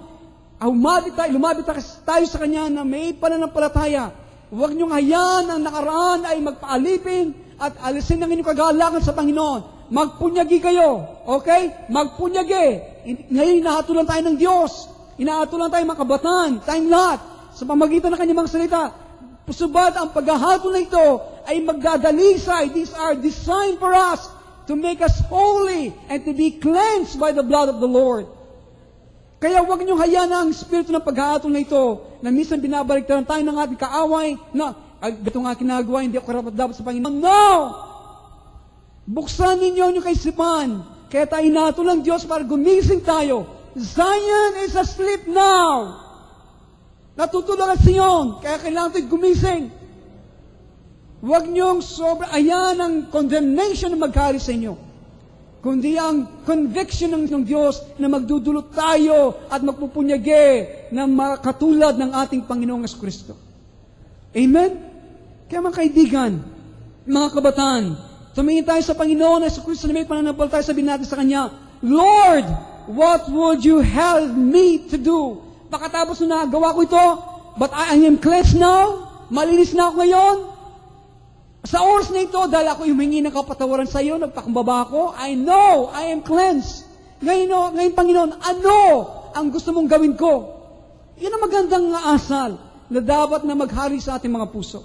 Lumapit tayo sa Kanya na may pananampalataya. Huwag niyong hayaan ang nakaraan ay magpaalipin at alisin ng inyong kagalakan sa Panginoon. Magpunyagi kayo. Okay? Magpunyagi. Ngayon, inahatulan tayo ng Diyos. Inahatulan tayo mga kabatan, tayong lahat, sa pamagitan ng Kanyang mga salita. Subalit ang paghahatol na ito ay magdadalisay. These are designed for us to make us holy and to be cleansed by the blood of the Lord. Kaya huwag niyong hayaan ang espiritu ng paghahatol na ito na minsan binabaliktaran tayo ng ating kaaway na, ito nga kinagawa, hindi ako karapat-dapat sa Panginoon. No! Buksan ninyo ang inyong kaisipan. Kaya tayo inahatulan ng Diyos para gumising tayo. Zion is asleep now. Natutulog ang Sion, kaya kailangan tayo gumising. Huwag niyong ayan ang condemnation na maghari sa inyo, kundi ang conviction ng Diyos na magdudulot tayo at magpupunyagi na makatulad ng ating Panginoong Jesucristo. Amen? Kaya mga kaibigan, mga kabataan, tumingin tayo sa Panginoon Jesucristo na may pananampalataya, sabihin natin sa Kanya, Lord, what would you have me to do? Pakatapos na nagawa ko ito, but I am cleansed now, malinis na ako ngayon. Sa oras na ito, dahil ako humingi ng kapatawaran sa iyo, nagpakumbaba ako, I know I am cleansed. Ngayon, Panginoon, ano ang gusto mong gawin ko? Yan ang magandang asal na dapat na maghari sa ating mga puso.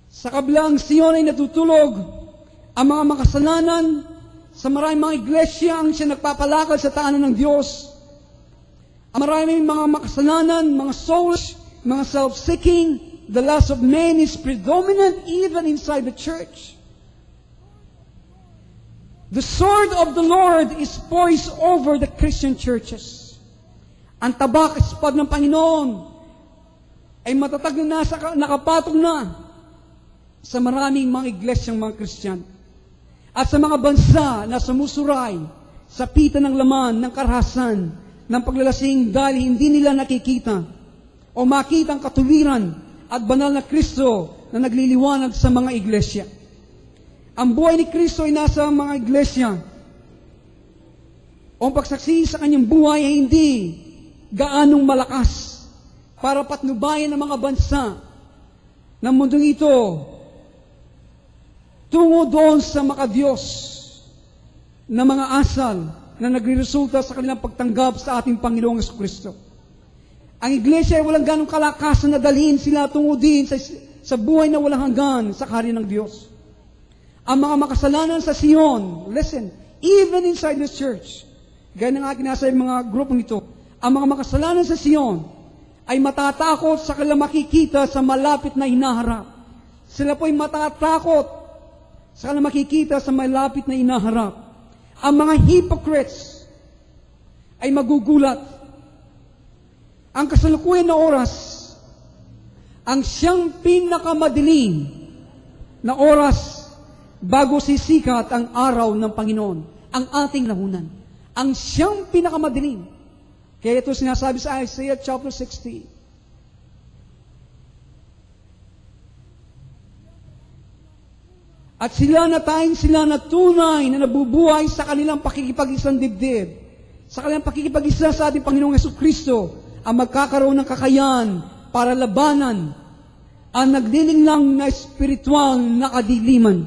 Sa kabilang Sion ay natutulog ang mga makasalanan, sa maraming mga iglesia ang siya nagpapalakad sa taanan ng Diyos. Ang maraming mga makasalanan, mga souls, mga self-seeking, the lust of men is predominant even inside the church. The sword of the Lord is poised over the Christian churches. Ang tabak, espad ng Panginoon, ay matatag na nakapatong na sa maraming mga iglesyang mga Kristiyan. At sa mga bansa na sumusuray sa pita ng laman, ng karahasan, ng paglalasing dahil hindi nila nakikita o makita ang katuwiran at banal na Kristo na nagliliwanag sa mga iglesia. Ang buhay ni Kristo ay nasa mga iglesia. O ang pagsaksi sa kanyang buhay ay hindi gaanong malakas para patnubayan ng mga bansa ng mundong ito tungo doon sa makadiyos na mga asal na nagreresulta sa kanilang pagtanggap sa ating Panginoong Jesucristo. Ang iglesia ay walang ganong kalakasan na dalhin sila tungo din sa buhay na walang hanggan sa kaharian ng Diyos. Ang mga makasalanan sa Sion, listen, even inside the church, gaya ng aking nasa mga grupong ito, ang mga makasalanan sa Sion ay matatakot sa kanilang makikita sa malapit na hinaharap. Sila po ay matatakot sa kanilang makikita sa malapit na hinaharap. Ang mga hypocrites ay magugulat. Ang kasalukuyan na oras, ang siyang pinakamadilim na oras bago sisikat ang araw ng Panginoon, ang ating lahunan. Ang siyang pinakamadilim. Kaya ito sinasabi sa Isaiah chapter 60. At sila na tunay na nabubuhay sa kanilang pakikipag-isang dibdib, sa kanilang pakikipag-isa sa ating Panginoong Jesucristo, ang magkakaroon ng kakayahan para labanan ang naglilinglang na espiritual na kadiliman,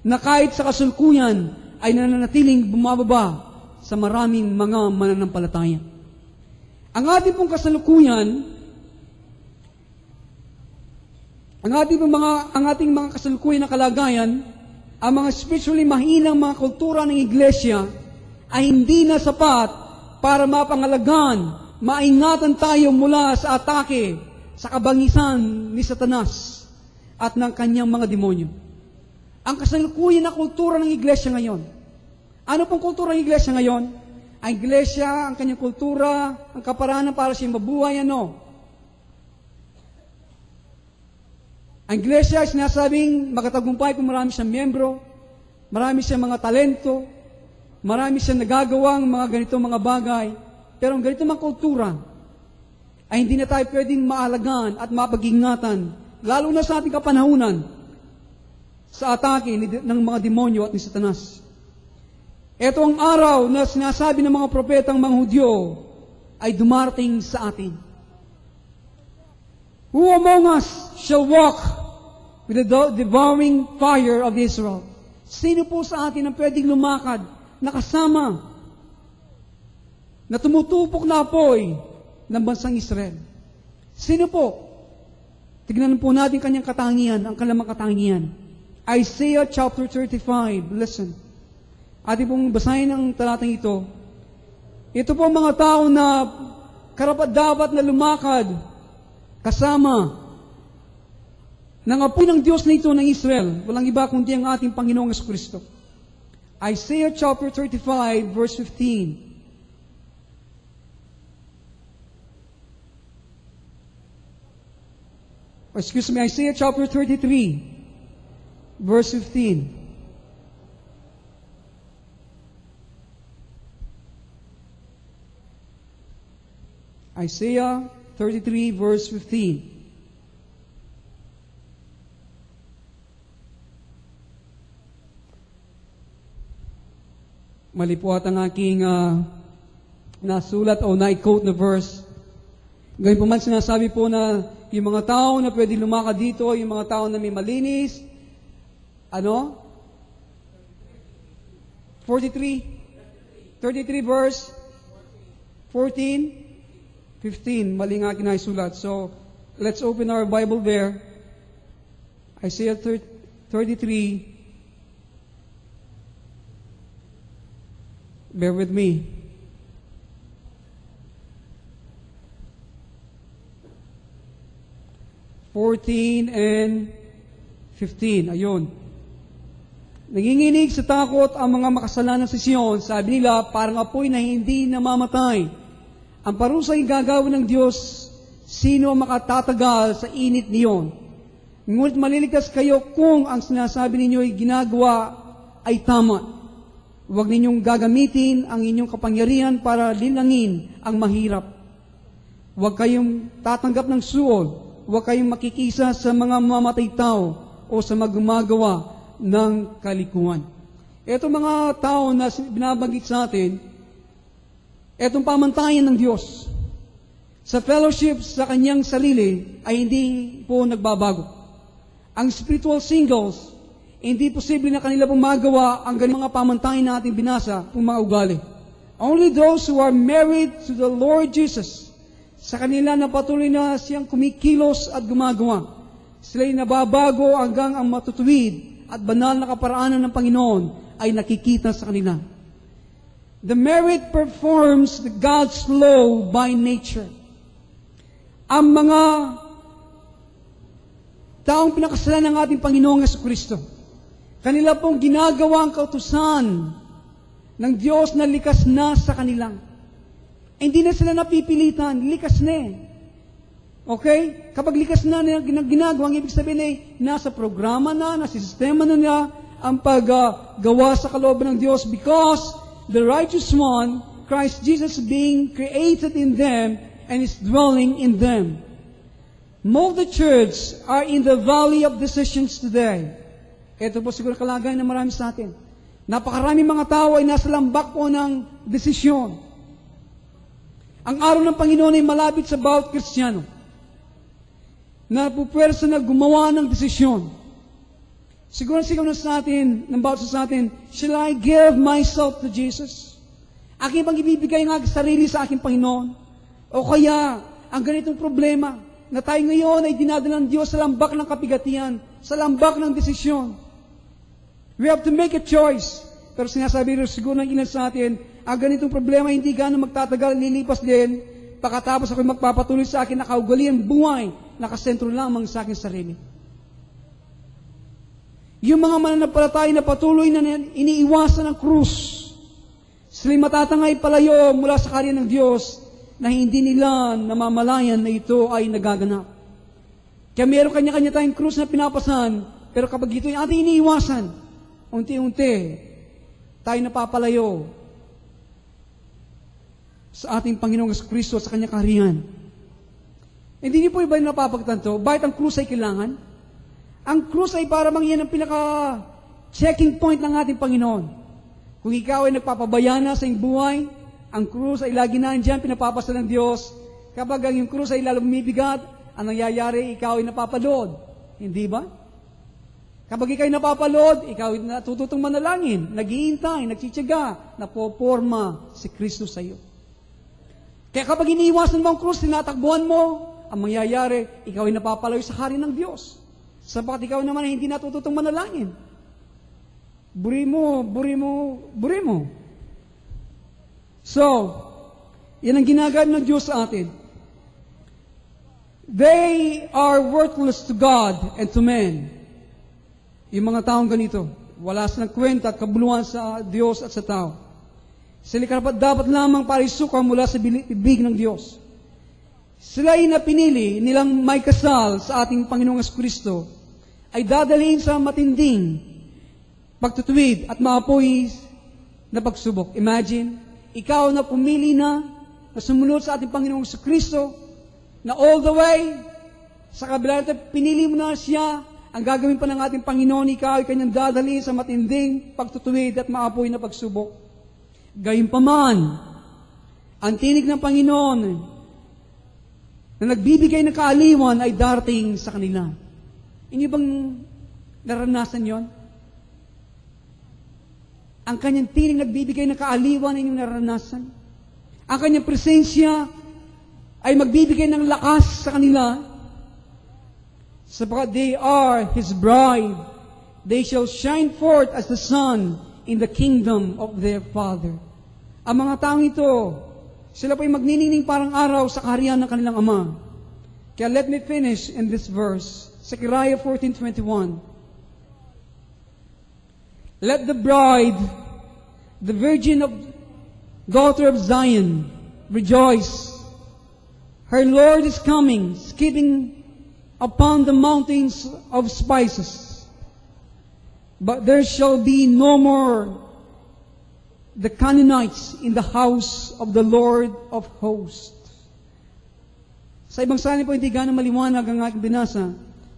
na kahit sa kasulkuyan ay nananatiling bumababa sa maraming mga mananampalataya. Ang ating pong kasalukuyan, ang ating mga kasalukuyan na kalagayan, ang mga spiritually mahinang mga kultura ng iglesia ay hindi na sapat para mapangalagaan, maingatan tayo mula sa atake, sa kabangisan ni Satanas at ng kanyang mga demonyo. Ang kasalukuyan na kultura ng iglesia ngayon. Ano pong kultura ng iglesia ngayon? Ang iglesia, ang kanyang kultura, ang kaparanan para siyang mabuhay, Ang iglesia ay sinasabing magatagumpay kung marami siyang miyembro, marami siyang mga talento, Marami siyang nagagawang mga ganitong mga bagay, pero ang ganitong mga kultura ay hindi na tayo pwedeng maalagaan at mapag-ingatan, lalo na sa ating kapanahunan, sa atake ng mga demonyo at ni Satanas. Ito ang araw na sinasabi ng mga propetang mga Hudyo ay dumarating sa atin. Who among us shall walk with the devouring fire of Israel? Sino po sa atin ang pwedeng lumakad na kasama na tumutupok na apoy ng bansang Israel? Sino po? Tignan po natin kanyang katangian, ang kanyang katangian. Isaiah chapter 35, listen. Ating pong basahin ang talatang ito. Ito po ang mga tao na karapat-dapat na lumakad kasama ng apoy ng Diyos na ito ng Israel. Walang iba kundi ang ating Panginoong Jesucristo. Isaiah chapter 35, verse 15. Isaiah chapter 33, verse 15. Isaiah 33, verse 15. Mali po at ang aking nasulat o na-quote na verse. Gayun po man sinasabi po na yung mga tao na pwede lumakad dito, yung mga tao na may malinis, 33 verse 14, 15, mali nga kinasulat. So, let's open our Bible there. Isaiah 33. Bear with me. (14 and 15). Ayun. Nanginginig sa takot ang mga makasalanan sa Sion. Sabi nila, parang apoy na hindi namamatay. Ang parusa ay gagawin ng Diyos, sino ang makatatagal sa init niyon? Ngunit maliligtas kayo kung ang sinasabi ninyo ay ginagawa ay tama. Huwag ninyong gagamitin ang inyong kapangyarihan para linangin ang mahirap. Huwag kayong tatanggap ng suol. Huwag kayong makikisa sa mga mamatay tao o sa magumagawa ng kalikuan. Ito mga tao na binabanggit sa atin, etong pamantayan ng Diyos sa fellowship sa kanyang sarili ay hindi po nagbabago. Ang spiritual singles, hindi posible na kanila pong magawa ang ganyung mga pamantayan na ating binasa kung mga ugali. Only those who are married to the Lord Jesus, sa kanila na patuloy na siyang kumikilos at gumagawa. Sila'y nababago hanggang ang matutuwid at banal na kaparaanan ng Panginoon ay nakikita sa kanila. The married performs the God's law by nature. Ang mga taong pinakasalan ng ating Panginoong Jesucristo, kanila pong ginagawa ang kautusan ng Diyos na likas na sa kanilang. Hindi na sila napipilitan, likas na eh. Okay? Kapag likas na ginagawa, ang ibig sabihin ay nasa programa na, nasa sistema na niya ang paggawa sa kalooban ng Diyos because the righteous one, Christ Jesus, being created in them and is dwelling in them. Most of the church are in the valley of decisions today. Ito po siguro kalagayan ng marami sa atin. Napakaraming mga tao ay nasa lambak po ng desisyon. Ang araw ng Panginoon ay malapit sa bawat Kristiyano na pupwersa na gumawa ng desisyon. Siguro na sa atin, ng bawat sa atin, shall I give myself to Jesus? Aking bang ibibigay ang aking sarili sa aking Panginoon? O kaya, ang ganitong problema, na tayo ngayon ay dinadala ng Diyos sa lambak ng kapigatian, sa lambak ng desisyon. We have to make a choice. Pero sinasabi rin siguro ng ilan sa atin, ang ganitong problema hindi gano'ng magtatagal, lilipas din, pagkatapos ako'y magpapatuloy sa akin na kaugalian buhay, nakasentro lamang sa aking sarili. Yung mga mananampalataya na patuloy na iniiwasan ng krus, sila'y matatangay palayo mula sa karya ng Diyos na hindi nila namamalayan na ito ay nagaganap. Kaya meron kanya-kanya tayong krus na pinapasan, pero kapag ito yung ating iniiwasan, unti-unti, tayo napapalayo sa ating Panginoong Kristo at sa Kanyang kaharian. Hindi niyo po iba yung napapagtanto? Bakit ang krus ay kailangan? Ang krus ay para mang yan ang pinaka-checking point ng ating Panginoon. Kung ikaw ay nagpapabayana sa iyong buhay, ang krus ay lagi nandiyan, pinapapasa ng Diyos. Kapag ang yung krus ay lalong bumibigat, ang nangyayari, ikaw ay napapalood. Hindi ba? Kapag ikaw ay napapalood, ikaw ay natututong manalangin, naghihintay, nagtsitsaga, napoporma si Kristo sa iyo. Kaya kapag iniiwasan mo ang krus, tinatakbuhan mo, ang mangyayari, ikaw ay napapalayo sa hari ng Diyos. Sapagat ikaw naman ay hindi natututong manalangin. Buri mo. So, yan ang ginagawa ng Diyos sa atin. They are worthless to God and to men. Yung mga taong ganito, wala silang kwenta at kabuluhan sa Diyos at sa tao. Sila dapat lamang para isuka mula sa bibig ng Diyos. Sila ay napinili nilang may kasal sa ating Panginoong Kristo ay dadalhin sa matinding pagtutuwid at maapoy na pagsubok. Imagine, ikaw na pumili na sumunod sa ating Panginoong Kristo na all the way sa kabila natin, pinili mo na siya. Ang gagawin pa ng ating Panginoon, ikaw ay kanyang dadalhin sa matinding pagtutuwid at maapoy na pagsubok. Gayunpaman, ang tinig ng Panginoon na nagbibigay ng kaaliwan ay darating sa kanila. Inyo bang naranasan yon? Ang kanyang tinig nagbibigay ng kaaliwan ay inyong naranasan. Ang kanyang presensya ay magbibigay ng lakas sa kanila. Sapagat they are His bride, they shall shine forth as the sun in the kingdom of their Father. Ang mga taong ito, sila po ay magniningning parang araw sa kaharian ng kanilang Ama. Kaya let me finish in this verse, Zechariah 14:21. Let the bride, the virgin of daughter of Zion, rejoice. Her Lord is coming, skipping upon the mountains of spices. But there shall be no more the Canaanites in the house of the Lord of hosts. Sa ibang salin po, hindi ganang maliwanag ang aking binasa,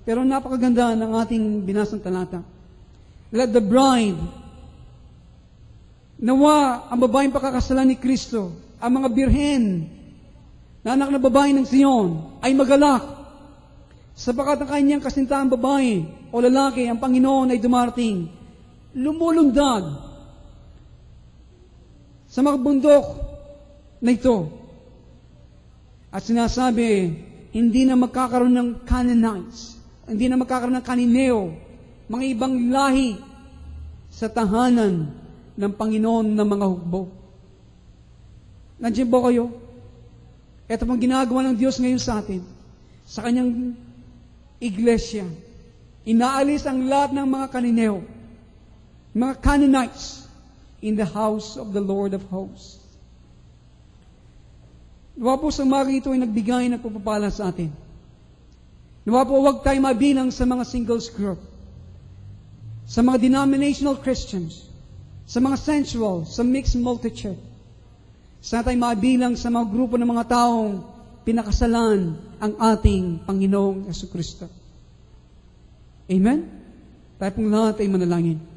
pero napakaganda ng ating binasang talata. Let the bride, nawa ang babaeng pakakasalan ni Kristo, ang mga birhen na anak na babae ng Zion, ay magalak, sapagat ang kanyang kasintaang babae o lalaki, ang Panginoon ay dumarating, lumulundag sa mga bundok na ito. At sinasabi, hindi na magkakaroon ng Canaanites, hindi na magkakaroon ng Kanineo, mga ibang lahi sa tahanan ng Panginoon ng mga hukbo. Nandiyan po kayo? Ito pong ginagawa ng Diyos ngayon sa atin, sa kanyang iglesia. Inaalis ang lahat ng mga Kanineo, mga Canaanites, in the house of the Lord of hosts. Nawa po sa mga ito ay nagbigay ng pagpapala sa atin. Nawa po huwag tayo mabilang sa mga singles group, sa mga denominational Christians, sa mga sensual, sa mixed multitude. Sana tayo mabilang sa mga grupo ng mga taong pinakasalan ang ating Panginoong Jesucristo. Amen? Tayo pong lahat ay manalangin.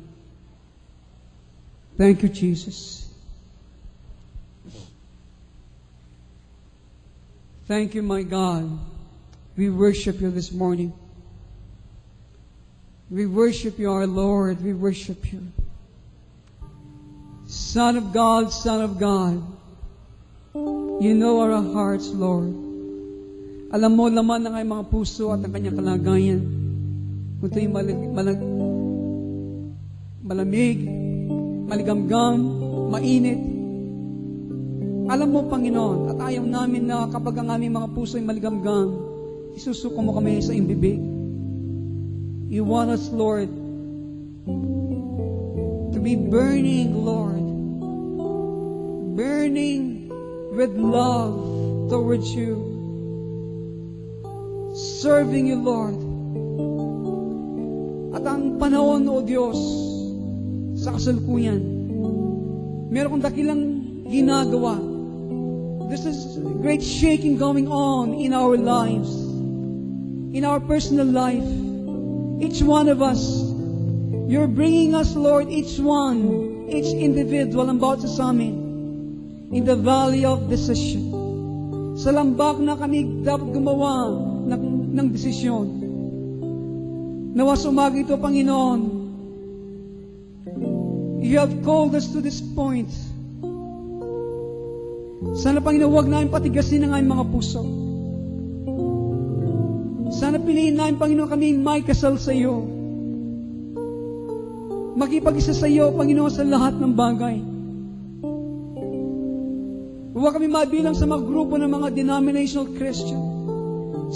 Thank you, Jesus. Thank you, my God. We worship you this morning. We worship you, our Lord. We worship you. Son of God, Son of God. You know our hearts, Lord. Alam mo laman ng mga puso at ang kanyang kalagayan. Kung ito'y malamig, maligamgam, mainit. Alam mo, Panginoon, at ayaw namin na kapag ang aming mga puso ay maligamgam, isusuko mo kami sa imbibig. You want us, Lord, to be burning, Lord, burning with love towards you, serving you, Lord. At ang panahon, O Diyos, sa kasalukuyan, Meron kong dakilang ginagawa. This is great shaking going on in our lives, in our personal life. Each one of us, you're bringing us, Lord, each individual ang bawat sa amin, in the valley of decision. Sa lambak na kami dapat gumawa ng desisyon. Nawa sa umaga ito, Panginoon, You have called us to this point. Sana, Panginoon, huwag namin patigasin ang aming mga puso. Sana piliin namin, Panginoon, kami may kasal sa iyo. Makipag-isa sa iyo, Panginoon, sa lahat ng bagay. Huwag kami mabilang sa mga grupo ng mga denominational Christian,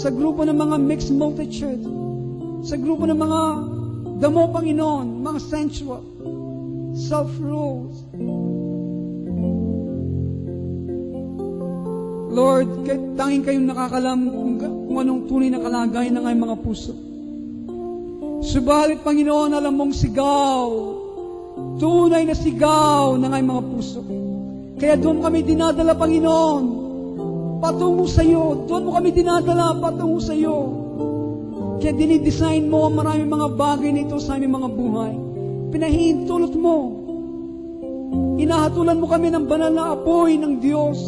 sa grupo ng mga mixed multitude, sa grupo ng mga damo, Panginoon, mga sensual, self-rules. Lord, tanging kayong nakakalam kung anong tunay na kalagayan ng aming mga puso. Subalit, Panginoon, alam mong sigaw, tunay na sigaw ng aming mga puso. Kaya doon kami dinadala, Panginoon, patungo sa iyo. Doon mo kami dinadala patungo sa iyo. Kaya dinidesign mo ang maraming mga bagay nito sa aming mga buhay. Pinahihintulot mo. Inahatulan mo kami ng banal na apoy ng Diyos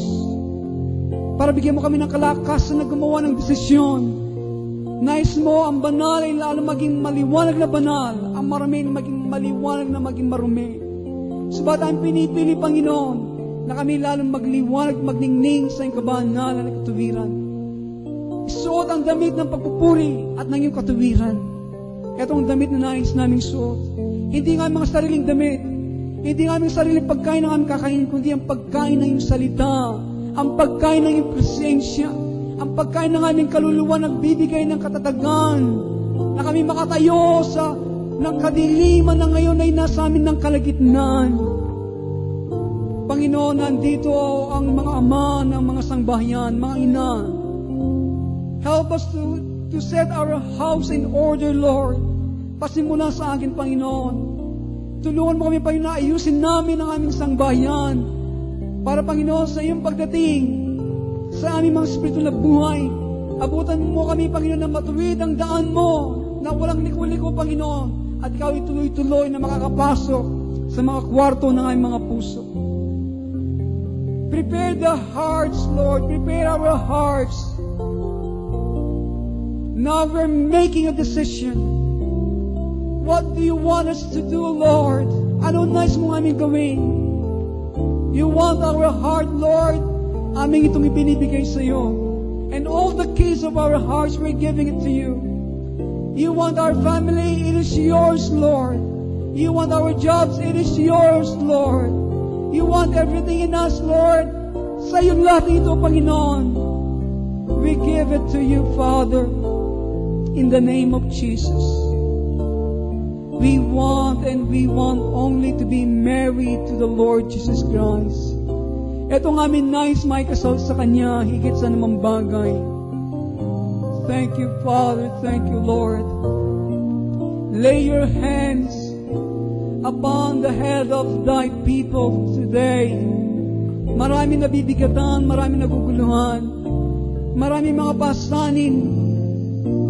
para bigyan mo kami ng kalakasan na gumawa ng desisyon. Nais mo ang banal ay lalo maging maliwanag na banal, ang marumi maging maliwanag na maging marumi. Subalit ang pinipili, Panginoon, na kami lalong magliwanag, magningning sa iyong kabanalan at katuwiran. Isuot ang damit ng pagpupuri at ng iyong katuwiran. Itong damit na nais naming suot. Hindi nga mga sariling damit, hindi nga aming sariling pagkain na aming kakainin, kundi ang pagkain ng iyong salita, ang pagkain ng iyong presensya, ang pagkain ng aming kaluluwa nagbibigay ng katatagan, na kami makatayo sa ng kadiliman na ngayon ay nasa amin ng kalagitnaan. Panginoon, nandito ang mga ama ng mga sangbahayan, mga ina. Help us to set our house in order, Lord. Pasimula sa akin, Panginoon. Tulungan mo kami, Panginoon, na ayusin namin ang aming sangbahayan para, Panginoon, sa iyong pagdating sa aming mga spiritual na buhay. Abutan mo kami, Panginoon, na matuwid ang daan mo, na walang liko-liko, Panginoon, at ikaw ituloy-tuloy na makakapasok sa mga kwarto ng aming mga puso. Prepare the hearts, Lord. Prepare our hearts. Now we're making a decision. What do you want us to do, Lord? Ano nais mo aming gawin? You want our heart, Lord? Aming itong ibinibigay sa iyo. And all the keys of our hearts, we're giving it to you. You want our family? It is yours, Lord. You want our jobs? It is yours, Lord. You want everything in us, Lord. Sa iyo lahat ito, Panginoon. We give it to you, Father, in the name of Jesus. We want only to be married to the Lord Jesus Christ. Ito nga amin nais may kasal sa Kanya, higit sa namang bagay. Thank you, Father. Thank you, Lord. Lay your hands upon the head of thy people today. Marami nabibigatan, marami naguguluhan, marami mga pasanin.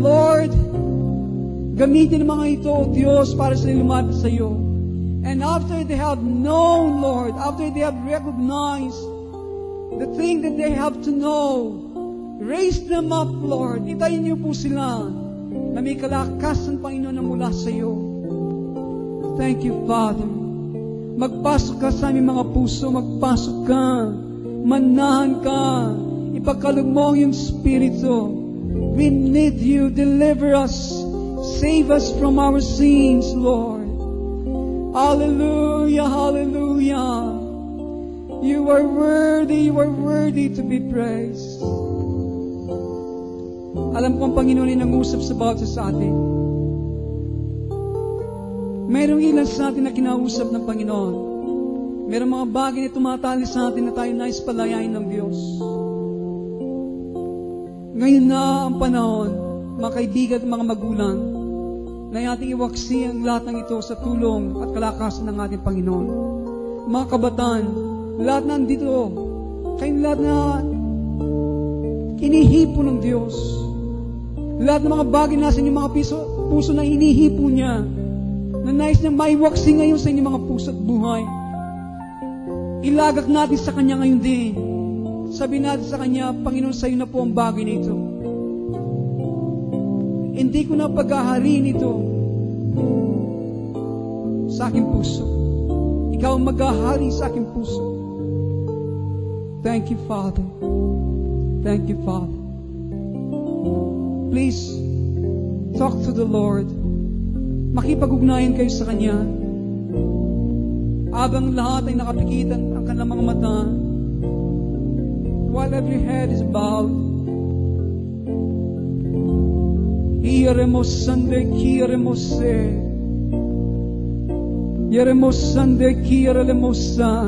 Lord, gamitin ang mga ito, O Diyos, para sa lumapit sa iyo. And after they have known, Lord, after they have recognized the thing that they have to know, raise them up, Lord. Itayin niyo po sila na may kalakasan, Panginoon, na mula sa iyo. Thank you, Father. Magpasok ka sa aming mga puso, magpasok ka, manahan ka, ipagkalog mo ang iyong Spirito. We need you, deliver us, save us from our sins, Lord. Hallelujah, hallelujah. You are worthy to be praised. Alam ko ang Panginoon ay nangusap sa bawat sa atin. Mayroong ilan sa atin na kinausap ng Panginoon. Mayroong mga bagay na tumatali sa atin na tayo nais palayain ng Diyos. Ngayon na ang panahon, mga kaibigan at mga magulang, na ating iwaksi ang lahat ng ito sa tulong at kalakasan ng ating Panginoon. mga kabataan, lahat na andito, kayong lahat na inihipo ng Diyos. Lahat ng mga bagay nasa inyong mga puso na inihipo niya, na nais niya maiwaksi ngayon sa inyong mga puso at buhay. Ilagak natin sa Kanya ngayon din. Sabi natin sa Kanya, Panginoon, sa iyo na po ang bagay na ito. Hindi ko na paghahariin ito sa aking puso. Ikaw ang maghahari sa aking puso. Thank you, Father. Thank you, Father. Please, talk to the Lord. Makipag-ugnayan kayo sa Kanya. Abang lahat ay nakapikitan ang kanilang mga mata, while every head is bowed. Iremos sande kiremos se. Yeremos sande kiremos sa.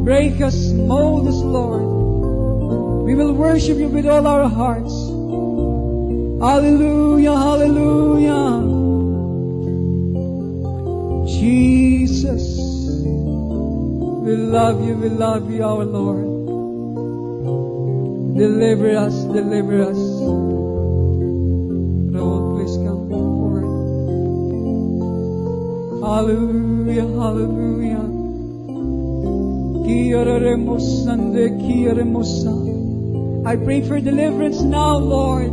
Break us, mold us, Lord. We will worship you with all our hearts. Hallelujah, hallelujah. Jesus, we love you, our Lord. Deliver us, deliver us. Lord, please come forward. Hallelujah, hallelujah. I pray for deliverance now, Lord.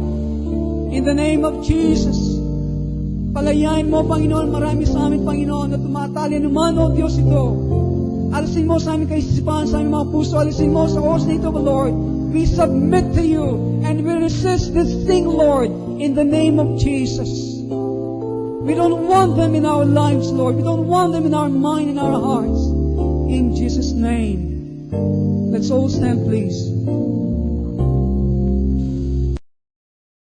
In the name of Jesus. Palayain mo, Panginoon, marami sa amin, Panginoon, na tumatali naman, O Diyos, ito. Alisin mo sa amin kaisipan, sa aming mga puso. Alisin mo sa oras na ito, Lord. We submit to you and we resist this thing, Lord, in the name of Jesus. We don't want them in our lives, Lord. We don't want them in our mind, in our hearts. In Jesus' name. Let's all stand, please.